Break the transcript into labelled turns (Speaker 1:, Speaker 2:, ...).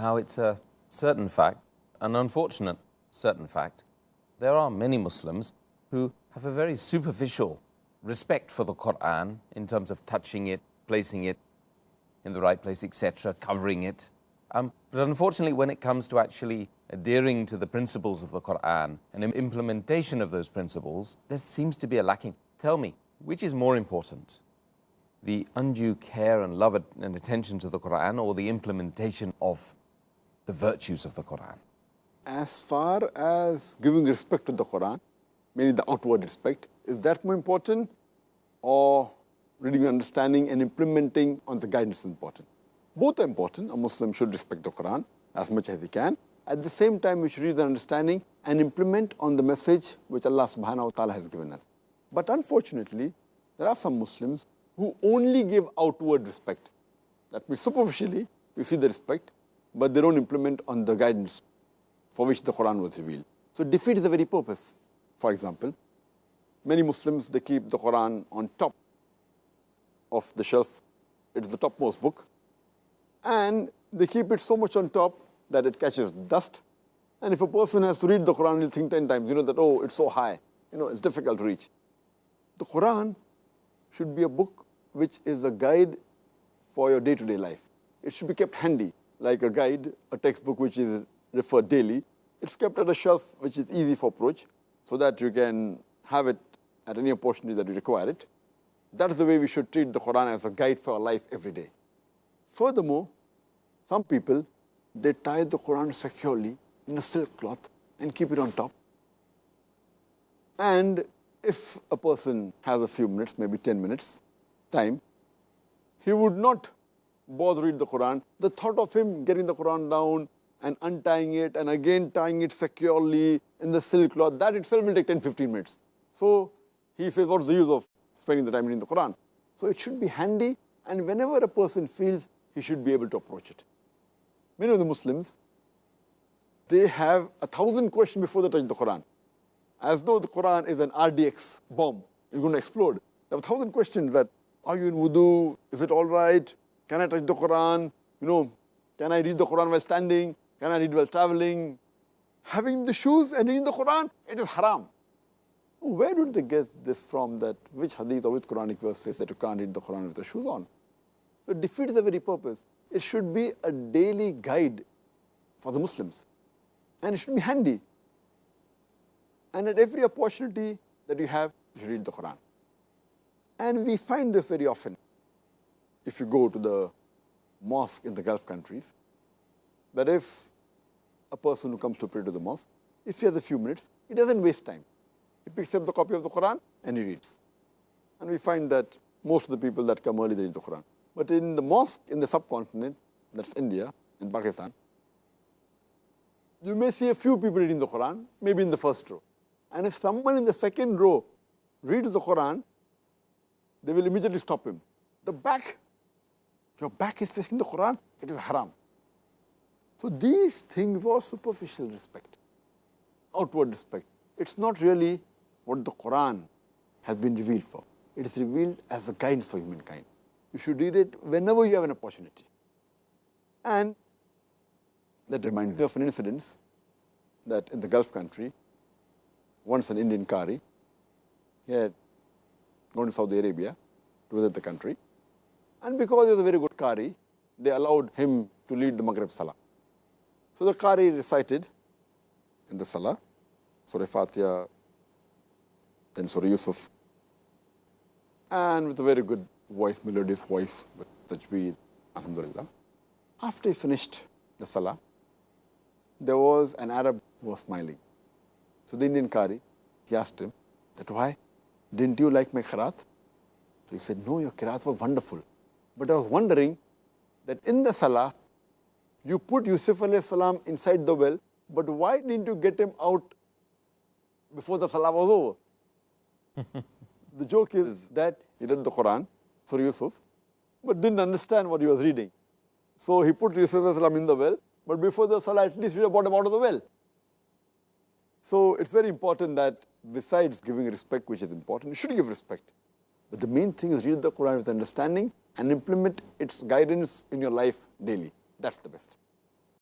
Speaker 1: how it's a certain fact, an unfortunate certain fact, there are many Muslims who have a very superficial respect for the Quran in terms of touching it, placing it in the right place, etc., covering it. But unfortunately, when it comes to actually adhering to the principles of the Quran and implementation of those principles, there seems to be a lacking. Tell me, which is more important? The undue care and love and attention to the Quran, or the implementation of the virtues of the Quran?
Speaker 2: As far as giving respect to the Quran, meaning the outward respect, is that more important, or reading, understanding and implementing on the guidance is important? Both are important. A Muslim should respect the Quran as much as he can. At the same time, we should read the understanding and implement on the message which Allah subhanahu wa ta'ala has given us. But unfortunately, there are some Muslims who only give outward respect. That means superficially, you see the respect, but they don't implement on the guidance for which the Quran was revealed. So it defeats the very purpose. For example, many Muslims, they keep the Quran on top of the shelf. It's the topmost book. And they keep it so much on top that it catches dust. And if a person has to read the Quran, he'll think 10 times, that, oh, it's so high. It's difficult to reach. The Quran should be a book which is a guide for your day-to-day life. It should be kept handy, like a guide, a textbook which is referred daily. It's kept at a shelf which is easy for approach, so that you can have it at any opportunity that you require it. That is the way we should treat the Quran, as a guide for our life every day. Furthermore, some people, they tie the Quran securely in a silk cloth and keep it on top. And if a person has a few minutes, maybe 10 minutes time, he would not bother read the Quran. The thought of him getting the Quran down and untying it and again tying it securely in the silk cloth, that itself will take 10-15 minutes. So he says, what's the use of spending the time reading the Quran? So it should be handy, and whenever a person feels, he should be able to approach it. Many of the Muslims, they have 1,000 questions before they touch the Quran, as though the Quran is an RDX bomb. It's going to explode. They have 1,000 questions that, are you in wudu? Is it all right? Can I touch the Quran? Can I read the Quran while standing? Can I read while traveling? Having the shoes and reading the Quran, it is haram. Where did they get this from, that which hadith or which Quranic verse says that you can't read the Quran with the shoes on? So it defeats the very purpose. It should be a daily guide for the Muslims. And it should be handy. And at every opportunity that you have, you should read the Quran. And we find this very often. If you go to the mosque in the Gulf countries, that if a person who comes to pray to the mosque, if he has a few minutes, he doesn't waste time. He picks up the copy of the Quran and he reads. And we find that most of the people that come early, they read the Quran. But in the mosque in the subcontinent, that's India and Pakistan, you may see a few people reading the Quran, maybe in the first row. And if someone in the second row reads the Quran, they will immediately stop him. The back, your back is facing the Quran, it is haram. So these things were superficial respect, outward respect. It's not really what the Quran has been revealed for. It is revealed as a guidance for humankind. You should read it whenever you have an opportunity. And that reminds me of an incident that in the Gulf country, once an Indian Qari, he had gone to Saudi Arabia to visit the country. And because he was a very good Qari, they allowed him to lead the Maghrib Salah. So the Qari recited in the Salah, Surah Fatiha, then Surah Yusuf, and with a very good voice, melodious voice, with tajweed, alhamdulillah. After he finished the Salah, there was an Arab who was smiling. So the Indian Qari, he asked him, that why? Didn't you like my qiraat? So he said, no, your qiraat was wonderful. But I was wondering that in the Salah, you put Yusuf alayhi salam inside the well, but why didn't you get him out before the Salah was over? The joke is that he read the Quran, Surah Yusuf, but didn't understand what he was reading. So he put Yusuf alayhi salam in the well, but before the Salah, at least he brought him out of the well. So it's very important that besides giving respect, which is important, you should give respect. But the main thing is read the Quran with understanding and implement its guidance in your life daily. That's the best.